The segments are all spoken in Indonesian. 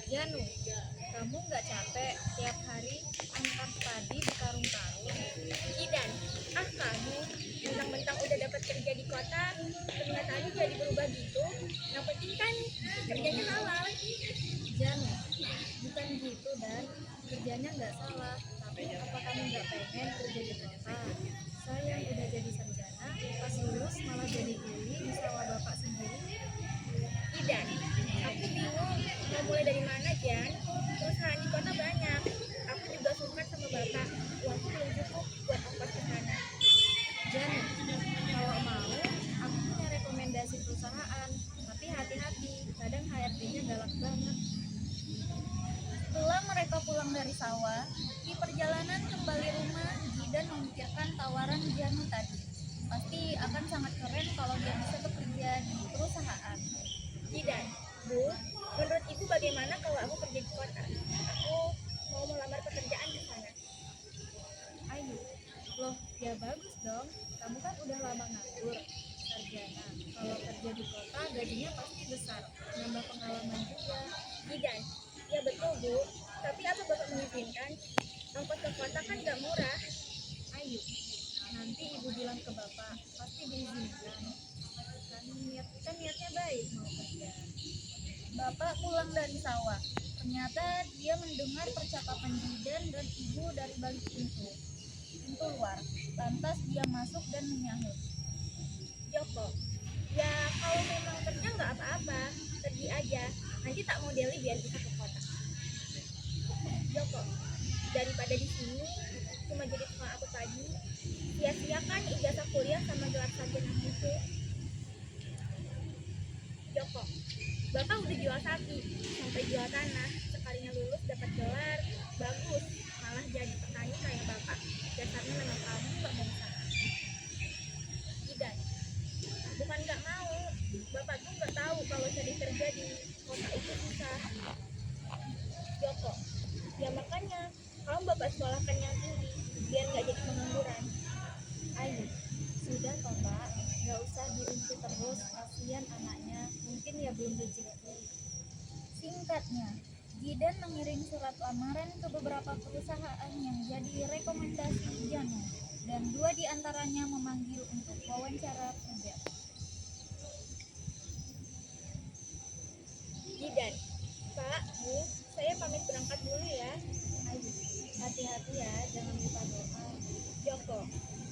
Janu, kamu nggak capek tiap hari angkat padi di karung-karung? Idan, kamu mentang-mentang udah dapat kerja di kota, kenyataannya jadi berubah gitu. Yang penting kan kerjanya halal. Janu, bukan gitu dan kerjanya nggak salah. Tapi apa kamu nggak pengen kerja di kota? Saya yang udah jadi sarjana, pas lulus malah jadi kuli di sawah bapak sendiri. Idan, aku bingung mau mulai dari mana, Jan. Perusahaan di kota banyak. Aku juga sungkan sama bapak. Uangku belum cukup buat ongkos ke sana. Janu, kalau mau, aku punya rekomendasi perusahaan. Tapi hati-hati, kadang HRD-nya galak banget. Setelah mereka pulang dari sawah, di perjalanan kembali rumah, Jidan memikirkan tawaran Janu tadi. Pasti akan sangat keren kalau dia bisa bekerja di perusahaan. Idan, Bu, menurut Ibu bagaimana kalau aku kerja di kota? Aku mau melamar pekerjaan di sana. Ayo, loh ya bagus dong. Kamu kan udah lama nganggur, sarjana. Kalau kerja di kota gajinya pasti besar, nambah pengalaman juga. Idan, ya betul, Bu. Tapi apa Bapak mengizinkan? Ongkos ke kota kan gak murah. Ayo, nanti ibu bilang ke bapak, pasti diizinkan. Kan niatnya baik mau kerja. Bapak pulang dari sawah. Ternyata dia mendengar percakapan Jidan dan ibu dari balik pintu luar. Lantas dia masuk dan menyahut. Joko, ya kalau memang kerja nggak apa-apa, pergi aja. Nanti tak modeli biar bisa ke kota. Joko, daripada di sini cuma jadi tukang aku pagi, sia-siakan ijazah kuliah sama gelar sarjana itu. Joko, Bapak udah jual sapi, sampai jual tanah, sekalinya lulus dapat gelar, bagus, malah jadi petani kayak Bapak. Dasarnya memang kamu nggak mau usaha. Tidak, bukan nggak mau, Bapak tuh nggak tahu kalau cari kerja di kota itu susah. Joko, ya makanya kamu Bapak sekolahkan yang tinggi, biar nggak jadi pengangguran. Ayo, sudah toh pak, gak usah diunci terus, kasihan anaknya, mungkin ya belum rezeki. Singkatnya, Jidan mengirim surat lamaran ke beberapa perusahaan yang jadi rekomendasi Janu, dan 2 diantaranya memanggil untuk wawancara kerja. Jidan, Pak, Bu, saya pamit berangkat dulu ya. Ayo, hati-hati ya, jangan lupa doa. Joko,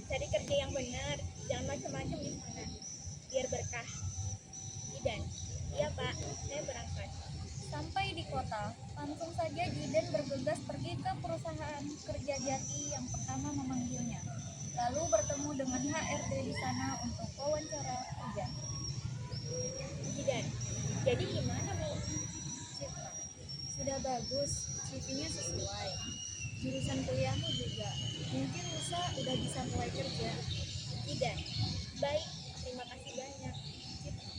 cari kerja yang benar, jangan macam-macam di sana, biar berkah. Jidan, iya Pak, saya berangkat. Sampai di kota, langsung saja Jidan bergegas pergi ke perusahaan kerja jati yang pertama memanggilnya. Lalu bertemu dengan HRD di sana untuk wawancara kerja. Jidan, jadi gimana Bu? Citra, sudah bagus, CV-nya sesuai. Jurusan kuliahmu juga. Mungkin lusa udah bisa mulai kerja. Jidan, baik, terima kasih banyak. Citra,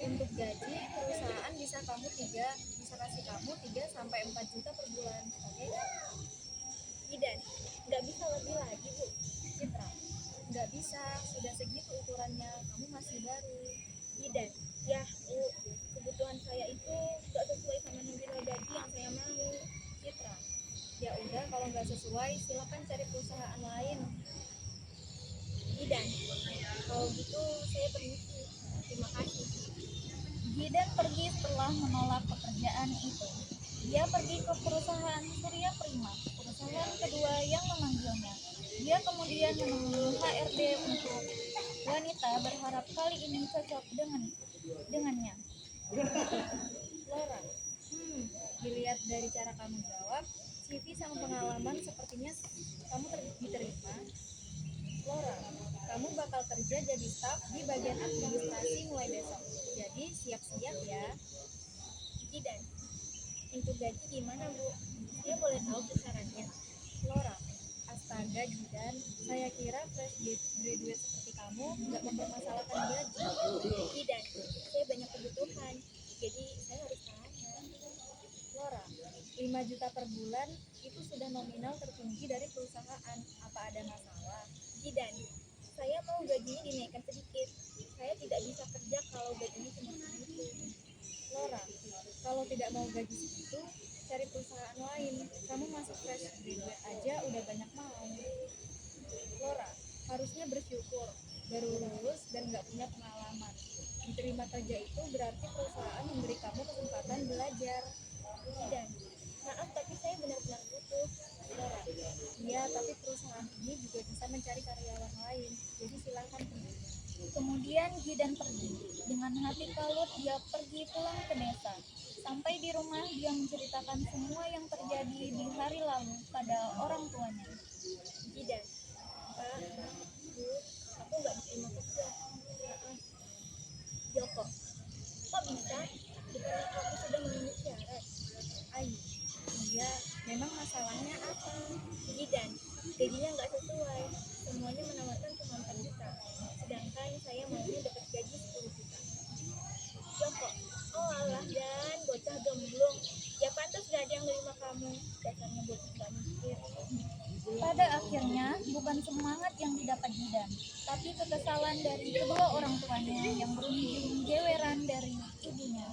untuk gaji perusahaan bisa kasih kamu 3 sampai 4 juta per bulan. Oke? Jidan, nggak bisa lebih lagi Bu. Citra, nggak bisa, sudah segitu ukurannya. Kamu masih baru. Jidan, ya Bu, kebutuhan saya itu nggak sesuai sama nominal gaji yang saya mau. Citra, ya udah kalau nggak sesuai silakan cari perusahaan lain. Jidan, kalau gitu saya permisi. Terima kasih. Jidan pergi setelah menolak pekerjaan itu. Dia pergi ke perusahaan Surya Prima, perusahaan kedua yang memanggilnya. Dia kemudian menemui HRD untuk wanita, berharap kali ini cocok dengannya. Laura, dilihat dari cara kamu jawab, CV sama pengalaman sepertinya kamu diterima. Laura, kamu bakal kerja jadi staf di bagian administrasi mulai besok. Jadi siap-siap ya. Jidan, untuk gaji gimana Bu? Saya boleh tahu kisarannya? Laura, astaga Jidan, saya kira fresh graduate seperti kamu nggak mempermasalahkan gaji. Jidan, saya banyak kebutuhan, jadi saya harus tanya. Laura, 5 juta per bulan itu sudah nominal tertinggi dari perusahaan. Apa ada masalah? Jidan, saya mau gajinya dinaikkan sedikit. Saya tidak bisa kerja kalau gajinya cuma segitu. Lora, kalau tidak mau gaji segitu, cari perusahaan lain. Kamu masih fresh graduate aja udah banyak mau. Lora, harusnya bersyukur, baru lulus dan gak punya pengalaman. Diterima kerja itu berarti perusahaan memberi kamu kesempatan belajar. Dan maaf tapi saya benar-benar butuh. Lora, iya tapi perusahaan ini juga bisa mencari karyawan lain, jadi silakan pergi. Kemudian Gidan pergi. Dengan hati kalut dia pergi pulang ke desa. Sampai di rumah dia menceritakan semua yang terjadi di hari lalu pada orang tuanya. Jidan, Pak, Bu, aku nggak diterima kerja. Maaf. Joko, kok bisa? Bukannya kamu sudah memenuhi syarat? Ayu, iya, memang masalahnya apa? Jidan, gajinya nggak sesuai. Semuanya menawarkan cuma 4 juta. Sedangkan saya maunya dapat gaji 10 juta. Joko, oh alah Dan, bocah gemblung. Ya pantas gak ada yang nerima kamu. Dasarnya bocah gak mikir. Pada akhirnya bukan semangat yang didapat Gidan, tapi kekesalan dari kedua orang tuanya yang berujung jeweran dari ibunya.